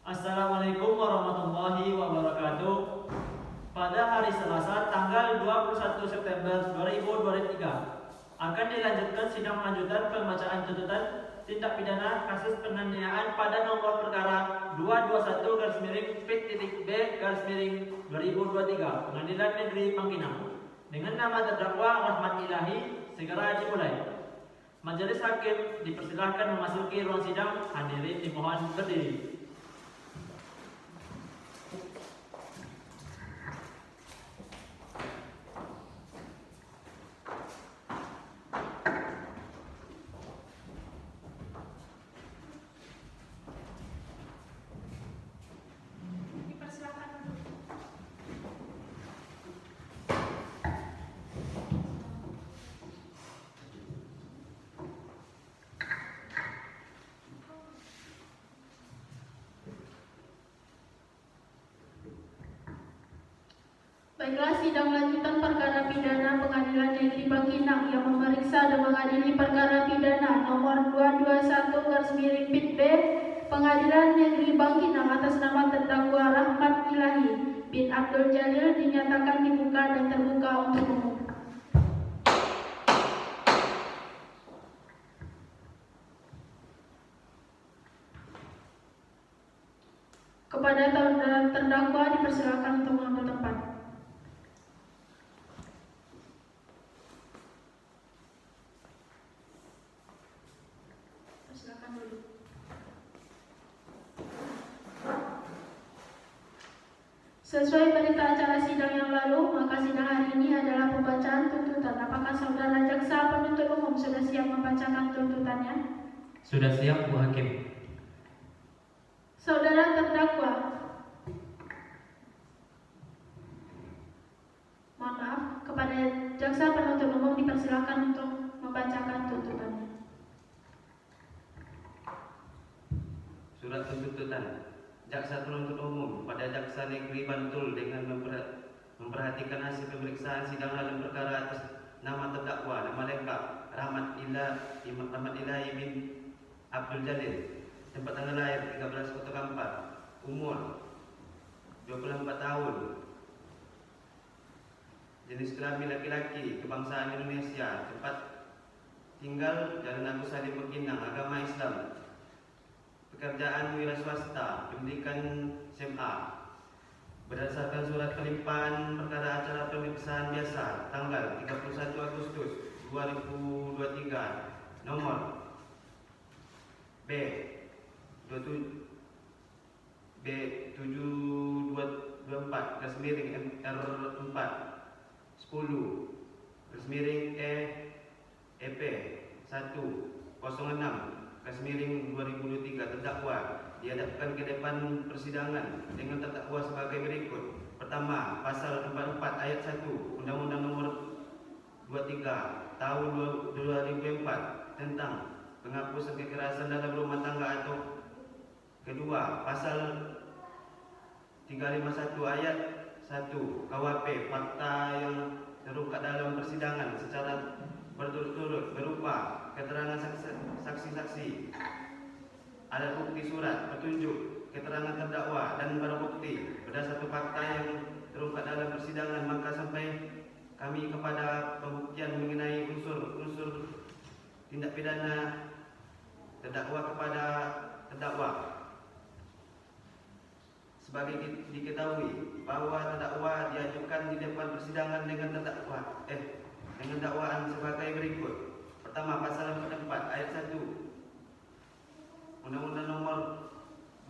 Assalamualaikum warahmatullahi wabarakatuh. Pada hari Selasa tanggal 21 September 2023 akan dilanjutkan sidang lanjutan pembacaan tuntutan tindak pidana kasus penganiayaan pada nomor perkara 221-P.B/2023 Pengadilan Negeri Bangkinang dengan nama terdakwa Rahmat Ilahi segera dimulai. Majelis hakim dipersilahkan memasuki ruang sidang. Hadirin dimohon berdiri. Baiklah, sidang lanjutan perkara pidana Pengadilan Negeri Bangkinang yang memeriksa dan mengadili perkara pidana nomor 221/P.B Pengadilan Negeri Bangkinang atas nama terdakwa Rahmat Ilahi bin Abdul Jalil dinyatakan dibuka dan terbuka untuk umum. Kepada terdakwa dipersilakan untuk mengambil tempat. Silakan dulu. Sesuai berita acara sidang yang lalu, maka sidang hari ini adalah pembacaan tuntutan. Apakah saudara jaksa penuntut umum sudah siap membacakan tuntutannya? Sudah siap, Bu Hakim. Saudara terdakwa, mohon maaf, kepada jaksa penuntut umum dipersilakan untuk membacakan tuntutannya. Surat tuntutan Jaksa Penuntut Umum pada Jaksa Negeri Bantul dengan memperhatikan hasil pemeriksaan sidang dalam perkara atas nama terdakwa, nama lengkap Rahmat Ilahi bin Abdul Jalil, tempat tanggal lahir 13 Kota Kampar, umur 24 tahun, jenis kelamin laki-laki, kebangsaan Indonesia, tempat tinggal Jalan Agus Salim Bangkinang, agama Islam, pekerjaan wira swasta, pendidikan SMA. Berdasarkan surat pelimpahan perkara acara pemeriksaan biasa tanggal 31 Agustus 2023 nomor B7224/R4 10/EP106/2023 terdakwa dihadapkan ke depan persidangan dengan terdakwa sebagai berikut. Pertama, pasal 44 ayat 1 Undang-Undang Nomor 23 Tahun 2004 tentang penghapusan kekerasan dalam rumah tangga, atau kedua, pasal 351 ayat 1 KUHP fakta yang terungkap dalam persidangan secara berturut-turut berupa keterangan saksi-saksi, alat bukti, surat petunjuk, keterangan terdakwa dan barang bukti berdasarkan fakta yang terungkap dalam persidangan, maka sampai kami kepada pembuktian mengenai unsur-unsur tindak pidana terdakwa kepada terdakwa. Sebagai diketahui bahwa terdakwa diajukan di depan persidangan dengan dakwaan sebagai berikut. Pertama, pasal 44 ayat 1 Undang-Undang Nomor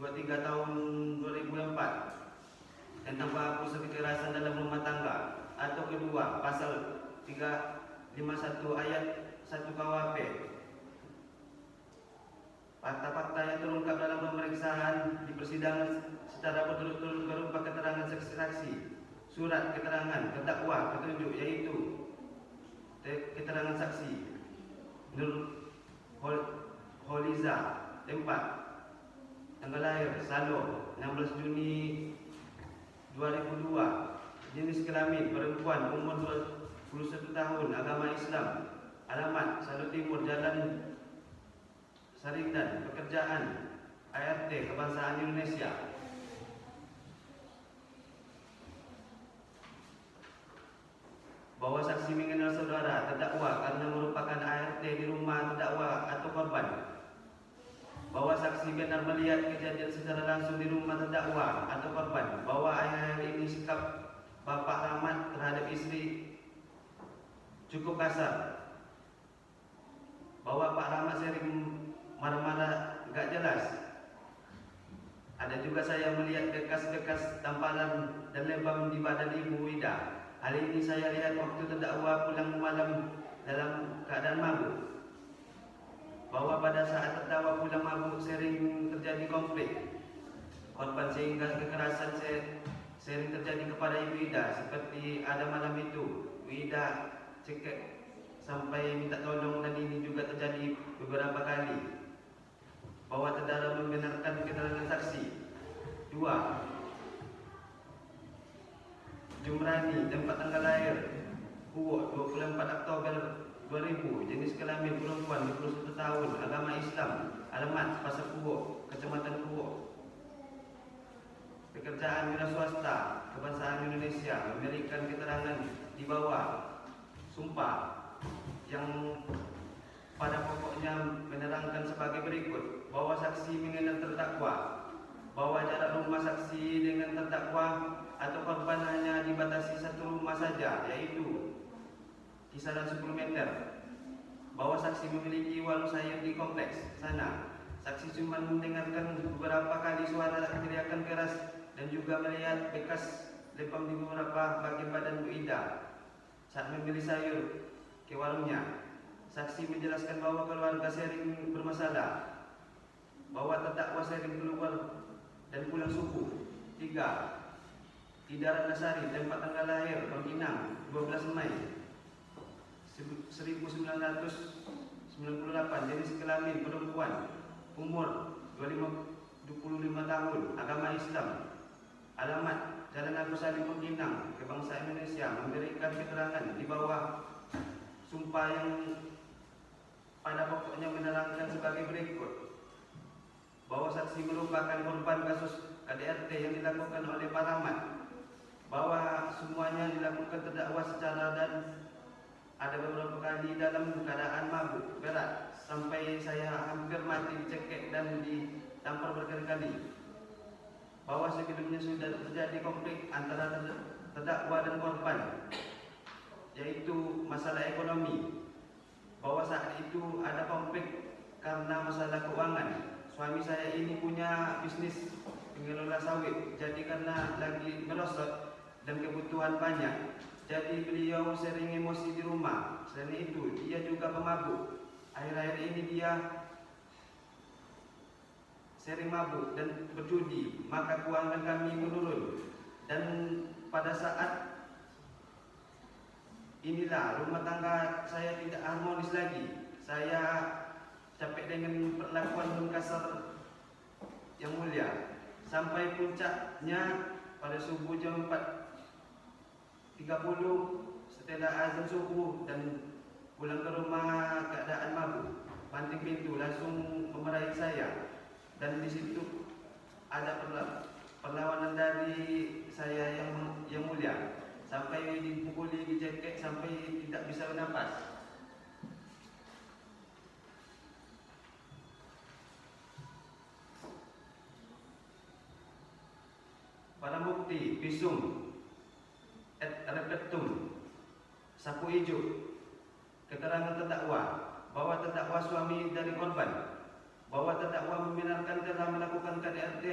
23 Tahun 2004 tentang penghapusan kekerasan dalam rumah tangga, atau kedua, pasal 351 ayat 1 KUHP. Fakta-fakta yang terungkap dalam pemeriksaan di persidangan secara berturut-turut berupa keterangan saksi-saksi, surat keterangan terdakwa, petunjuk, yaitu keterangan saksi Nur Holiza, tempat tanggal lahir Salo 16 Juni 2002, jenis kelamin perempuan, umur 21 tahun, agama Islam, alamat Salo Timur, Jalan Sarindan, pekerjaan ART Kebangsaan Indonesia. Bahwa saksi mengenal saudara terdakwa karena merupakan ART di rumah terdakwa atau korban. Bahwa saksi benar melihat kejadian secara langsung di rumah terdakwa atau korban. Bahwa akhir-akhir ini sikap Bapak Rahmat terhadap istri cukup kasar. Bahwa Pak Rahmat sering marah-marah gak jelas. Ada juga saya melihat bekas-bekas tampalan dan lebam di badan Ibu Ida. Hal ini saya lihat waktu terdakwa pulang malam dalam keadaan mabuk. Bahwa pada saat terdakwa pulang mabuk sering terjadi konflik korban sehingga kekerasan sering terjadi kepada Ibu Ida. Seperti ada malam itu Ibu Ida cekek sampai minta tolong, dan ini juga terjadi beberapa kali. Bahwa terdakwa membenarkan keterangan saksi. 2. Jumrani, tempat tanggal lahir Kuwo 24 Oktober 2000, jenis kelamin perempuan 21 tahun, agama Islam, alamat Pasar Kuwo, Kecamatan Kuwo. Pekerjaan wira swasta, kebangsaan Indonesia, memberikan keterangan di bawah sumpah yang pada pokoknya menerangkan sebagai berikut. Bahwa saksi mengenal terdakwa, bahwa jarak rumah saksi dengan terdakwa atau korban hanya dibatasi satu rumah saja, yaitu kisaran 10 meter. Bahwa saksi memiliki warung sayur di kompleks sana. Saksi cuma mendengarkan beberapa kali suara teriakan keras dan juga melihat bekas lebam di beberapa bagian badan Bu Ida saat membeli sayur ke warungnya. Saksi menjelaskan bahwa keluarga sering bermasalah. Bahwa terdakwa sering keluar dan pulang subuh. 3. Tidak Nasari, tempat tanggal lahir Bangkinang 12 Mei 1998, jenis kelamin perempuan, umur 25 tahun, agama Islam, alamat Jalan Agus Salim Bangkinang, Kebangsaan Indonesia, memberikan keterangan di bawah sumpah yang pada pokoknya menerangkan sebagai berikut. Bahwa saksi merupakan korban kasus KDRT yang dilakukan oleh Pak Rahmat. Bahwa semuanya dilakukan terdakwa secara dan ada beberapa kali dalam keadaan mabuk berat sampai saya hampir mati dicekek dan ditampar berkali-kali. Bahwa sebelumnya sudah terjadi konflik antara terdakwa dan korban, yaitu masalah ekonomi. Bahwa saat itu ada konflik karena masalah keuangan. Suami saya ini punya bisnis pengelola sawit, jadi karena lagi merosot dan kebutuhan banyak, jadi beliau sering emosi di rumah. Selain itu, dia juga pemabuk. Akhir-akhir ini dia sering mabuk dan berjudi, maka keuangan kami menurun. Dan pada saat inilah rumah tangga saya tidak harmonis lagi. Saya capek dengan perlakuan kasar yang mulia. Sampai puncaknya pada subuh jam 4.30 setelah azan subuh dan pulang ke rumah keadaan mabuk, banting pintu langsung memarahi saya. Dan di situ ada perlawanan dari saya yang mulia, sampai dipukuli, dicekek sampai tidak bisa bernafas. Barang bukti visum et repertum, sapu hijau, keterangan terdakwa bahwa terdakwa suami dari korban, bahwa terdakwa membenarkan telah melakukan KDRT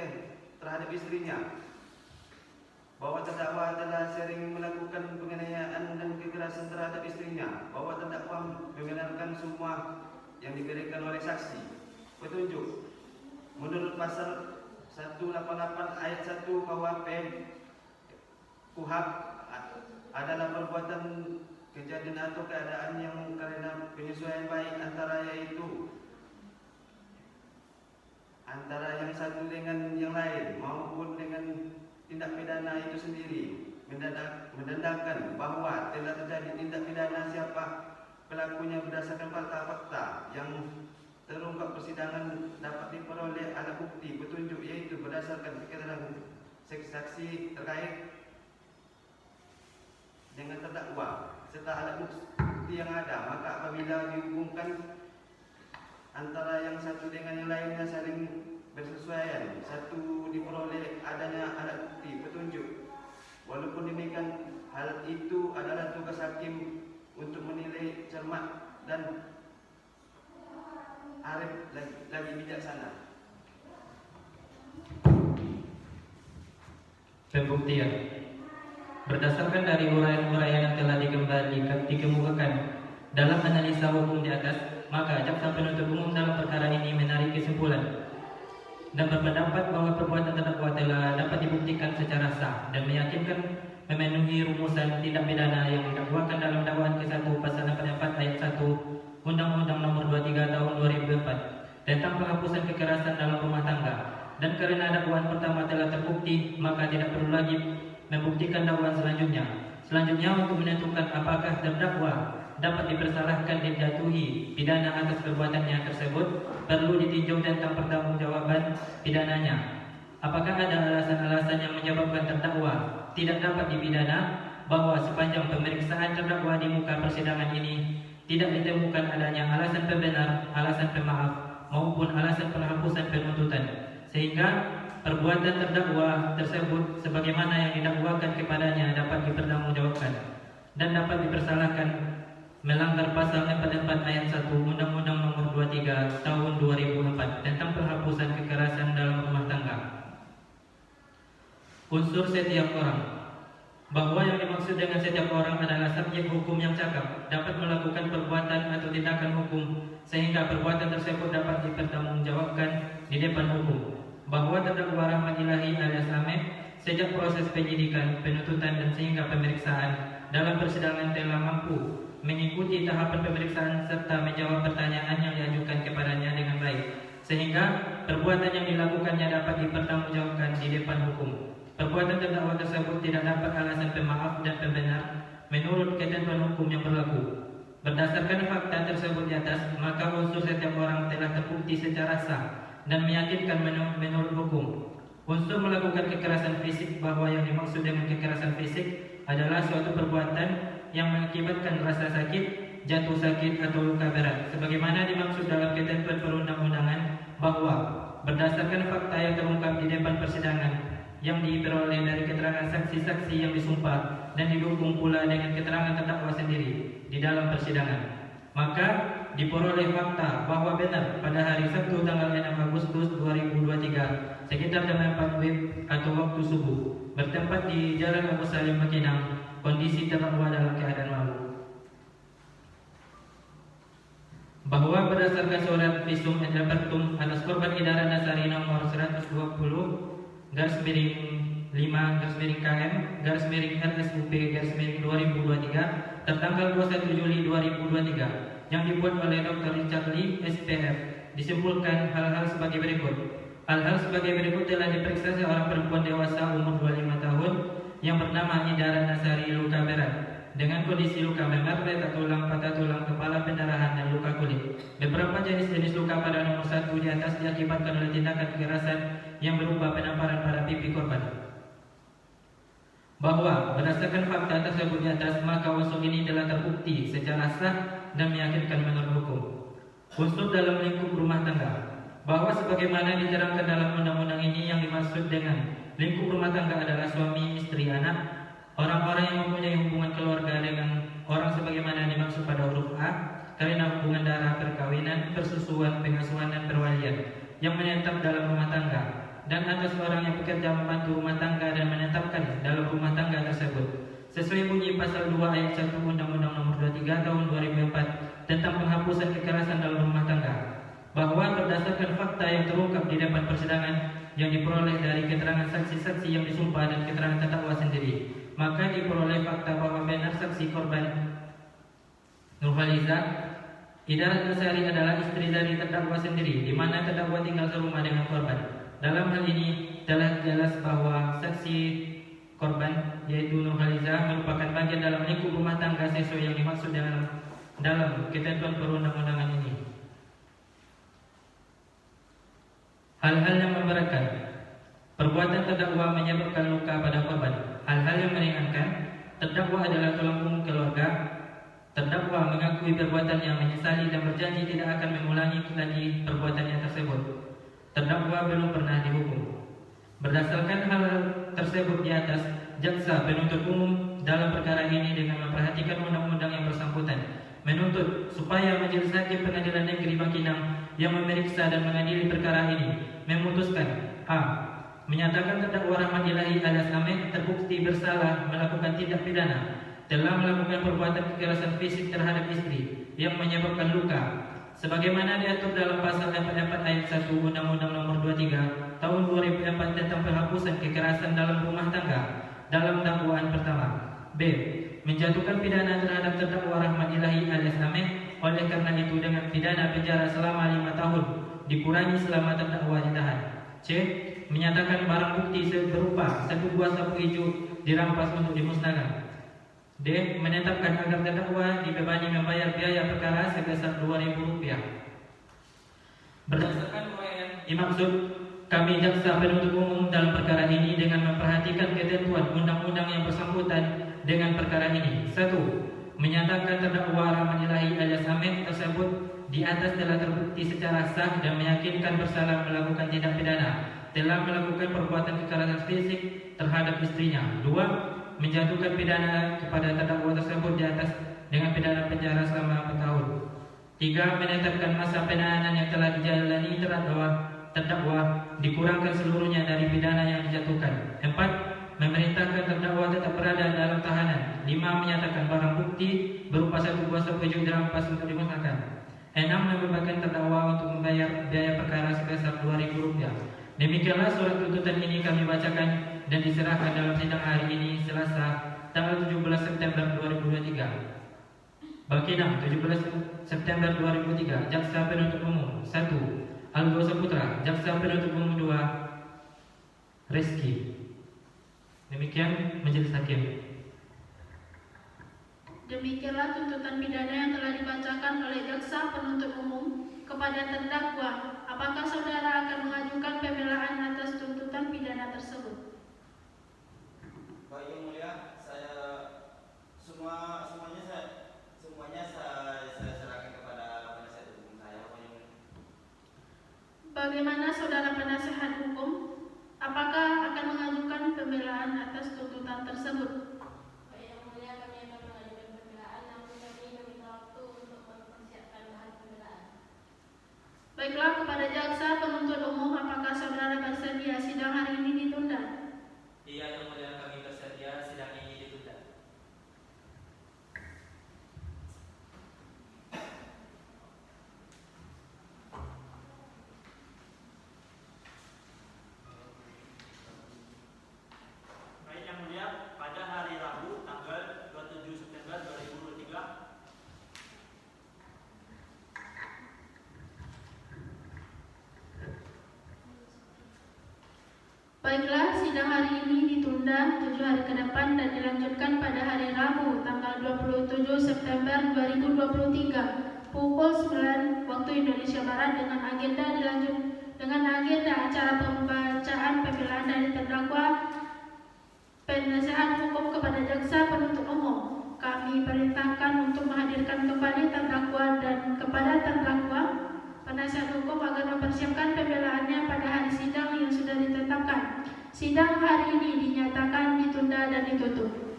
terhadap istrinya, bahwa terdakwa telah sering melakukan penganiayaan dan kekerasan terhadap istrinya, bahwa terdakwa membenarkan semua yang diberikan oleh saksi. Petunjuk menurut pasal 188 ayat 1 KUHP adalah perbuatan kejadian atau keadaan yang karena penyesuaian baik antara yang satu dengan yang lain maupun dengan tindak pidana itu sendiri, menandakan bahwa telah terjadi tindak pidana siapa pelakunya berdasarkan fakta-fakta yang terungkap persidangan dapat diperoleh alat bukti petunjuk, yaitu berdasarkan keterangan saksi terkait dengan terdakwa serta alat bukti yang ada, maka apabila dihubungkan antara yang satu dengan yang lainnya saling bersesuaian, satu diperoleh adanya alat bukti petunjuk. Walaupun demikian, hal itu adalah tugas hakim untuk menilai cermat dan arif lagi bijaksana. Pembuktian. Berdasarkan dari uraian-uraian yang telah dikemukakan dalam analisa hukum di atas, maka jaksa penuntut umum dalam perkara ini menarik kesimpulan dan berpendapat bahwa perbuatan terdakwa telah dapat dibuktikan secara sah dan meyakinkan memenuhi rumusan tindak pidana yang didakwakan dalam dakwaan ke-1 pasal 44 ayat 1 Undang-Undang Nomor 23 Tahun 2004 tentang penghapusan kekerasan dalam rumah tangga. Dan karena dakwaan pertama telah terbukti, maka tidak perlu lagi membuktikan dakwaan selanjutnya. Selanjutnya, untuk menentukan apakah terdakwa dapat dipersalahkan dan dijatuhi pidana atas perbuatannya tersebut, perlu ditinjau tentang pertanggungjawaban pidananya. Apakah ada alasan-alasan yang menyebabkan terdakwa tidak dapat dipidana? Bahwa sepanjang pemeriksaan terdakwa di muka persidangan ini tidak ditemukan adanya alasan pembenar, alasan pemaaf, maupun alasan penghapusan penuntutan, sehingga perbuatan terdakwa tersebut sebagaimana yang didakwakan kepadanya dapat dipertanggungjawabkan dan dapat dipersalahkan melanggar pasal 44 ayat 1 Undang-Undang Nomor 23 Tahun 2004 tentang penghapusan kekerasan dalam rumah tangga. Unsur setiap orang. Bahwa yang dimaksud dengan setiap orang adalah subjek hukum yang cakap dapat melakukan perbuatan atau tindakan hukum sehingga perbuatan tersebut dapat dipertanggungjawabkan di depan hukum. Bahwa terdakwa Rahmat Ilahi alias Ameh sejak proses penyidikan, penuntutan dan sehingga pemeriksaan dalam persidangan telah mampu mengikuti tahapan pemeriksaan serta menjawab pertanyaan yang diajukan kepadanya dengan baik, sehingga perbuatan yang dilakukannya dapat dipertanggungjawabkan di depan hukum. Perbuatan terdakwa tersebut tidak dapat alasan pemaaf dan pembenar menurut ketentuan hukum yang berlaku. Berdasarkan fakta tersebut di atas, maka unsur setiap orang telah terbukti secara sah dan meyakinkan menurut hukum. Unsur melakukan kekerasan fisik, bahwa yang dimaksud dengan kekerasan fisik adalah suatu perbuatan yang mengakibatkan rasa sakit, jatuh sakit atau luka berat, sebagaimana dimaksud dalam ketentuan perundang-undangan, bahwa berdasarkan fakta yang terungkap di depan persidangan yang diperoleh dari keterangan saksi-saksi yang disumpah dan didukung pula dengan keterangan terdakwa sendiri di dalam persidangan, maka diperoleh fakta bahwa benar pada hari Sabtu tanggal 6 Agustus 2023 sekitar jam 4 WIB atau waktu subuh bertempat di Jalan Agus Salim Makinang, kondisi terdakwa dalam keadaan mabuk. Bahwa berdasarkan surat visum et repertum atas korban Idara Nasari nomor 120 /5/KM /RSUP/2023 tertanggal 21 Juli 2023 yang dibuat oleh Dr. Richard Lee SPF, disimpulkan hal-hal sebagai berikut. Hal-hal sebagai berikut telah diperiksa seorang perempuan dewasa umur 25 tahun yang bernama Idara Nasari luka berat dengan kondisi luka memar, retak tulang, patah tulang kepala, pendarahan dan luka kulit. Beberapa jenis-jenis luka pada nomor 1 di atas diakibatkan oleh tindakan kekerasan yang berupa penamparan pada pipi korban. Bahwa berdasarkan fakta tersebut di atas, maka unsur ini telah terbukti secara sah dan meyakinkan menurut hukum. Unsur dalam lingkup rumah tangga. Bahwa sebagaimana diterangkan dalam undang-undang ini, yang dimaksud dengan lingkup rumah tangga adalah suami, istri, anak, orang-orang yang mempunyai hubungan keluarga dengan orang sebagaimana dimaksud pada huruf A, karena hubungan darah, perkawinan, persusuan, pengasuhan dan perwalian yang menetap dalam rumah tangga, dan atas orang yang bekerja membantu rumah tangga dan menetapkan dalam rumah tangga tersebut, sesuai bunyi pasal 2 ayat 1 Undang-Undang Nomor 23 Tahun 2004 tentang penghapusan kekerasan dalam rumah tangga. Bahwa berdasarkan fakta yang terungkap di depan persidangan yang diperoleh dari keterangan saksi-saksi yang disumpah dan keterangan terdakwa sendiri, maka diperoleh fakta bahwa benar saksi korban Nurhaliza Idara Nasari adalah istri dari terdakwa sendiri, di mana terdakwa tinggal serumah dengan korban. Dalam hal ini telah jelas bahwa saksi korban yaitu Nurhaliza merupakan bagian dalam lingkup rumah tangga sesuai yang dimaksud dalam ketentuan perundang-undangan ini. Hal-hal yang memberatkan. Perbuatan terdakwa menyebabkan luka pada korban. Hal-hal yang meringankan. Terdakwa adalah tulang punggung keluarga. Terdakwa mengakui perbuatannya, menyesali dan berjanji tidak akan mengulangi lagi perbuatannya tersebut. Terdakwa belum pernah dihukum. Berdasarkan hal tersebut di atas, jaksa penuntut umum dalam perkara ini dengan memperhatikan undang-undang yang bersangkutan menuntut supaya Majelis Hakim Pengadilan Negeri Bangkinang yang memeriksa dan mengadili perkara ini memutuskan: A. Menyatakan terdakwa Rahmat Ilahi alias Amek terbukti bersalah melakukan tindak pidana, telah melakukan perbuatan kekerasan fisik terhadap istri yang menyebabkan luka sebagaimana diatur dalam pasal 44 ayat 1 Undang-Undang Nomor 23 Tahun 2004 tentang penghapusan kekerasan dalam rumah tangga dalam dakwaan pertama. B. Menjatuhkan pidana terhadap terdakwa Rahmat Ilahi alias Amek oleh karena itu dengan pidana penjara selama 5 tahun dikurangi selama terdakwa ditahan. C. Menyatakan barang bukti berupa satu buah sapu hijau dirampas untuk dimusnahkan. D. Menetapkan agar terdakwa dibebani membayar biaya perkara sebesar Rp2.000. Berdasarkan uraian dimaksud, kami jaksa penuntut umum dalam perkara ini dengan memperhatikan ketentuan undang-undang yang bersangkutan dengan perkara ini. 1. Menyatakan terdakwa Rahmat Ilahi alias Amek tersebut di atas telah terbukti secara sah dan meyakinkan bersalah melakukan tindak pidana, telah melakukan perbuatan kekerasan fisik terhadap istrinya. 2. Menjatuhkan pidana kepada terdakwa tersebut di atas dengan pidana penjara selama 4 tahun. 3. Menetapkan masa penahanan yang telah dijalani terdakwa dikurangkan seluruhnya dari pidana yang dijatuhkan. 4. Memerintahkan terdakwa tetap berada dalam tahanan. 5. Menyatakan barang bukti berupa satu buah sapu hijau dirampas untuk dimusnahkan. 6. Membebaskan terdakwa untuk membayar biaya perkara sebesar Rp2.000. Demikianlah surat tuntutan ini kami bacakan dan diserahkan dalam sidang hari ini Selasa tanggal 17 September 2023. Bangkinang, 17 September 2003. Jaksa penuntut umum 1. Algo Saputra. Jaksa penuntut umum 2. Reski. Demikian Majelis Hakim. Demikianlah tuntutan pidana yang telah dibacakan oleh jaksa penuntut umum kepada terdakwa. Apakah saudara akan mengajukan pembelaan atas tuntutan pidana tersebut? Baik Yang Mulia, semuanya saya serahkan kepada penasihat hukum saya, Pak Yang Mulia. Bagaimana saudara penasehat hukum? Apakah akan mengajukan pembelaan atas tuntutan tersebut? Yang Mulia, kami akan mengajukan pembelaan, namun kami meminta waktu untuk mempersiapkan bahan pembelaan. Baiklah, kepada jaksa penuntut umum, apakah saudara bersedia sidang hari ini ditunda? Iya, Yang Mulia, kami bersedia sidang ini ditunda. Baik Yang Mulia, pada hari Rabu tanggal 27 September 2023 Baiklah, sidang hari ini ditunda 7 hari ke depan dan dilanjutkan pada hari Rabu tanggal 27 September 2023 pukul 9 waktu Indonesia Barat dengan agenda acara pembacaan pembelaan dari terdakwa penasehat hukum kepada jaksa penuntut umum. Kami perintahkan untuk menghadirkan kembali terdakwa dan kepada terdakwa penasihat hukum agar mempersiapkan pembelaannya pada hari sidang yang sudah ditetapkan. Sidang hari ini dinyatakan ditunda dan ditutup.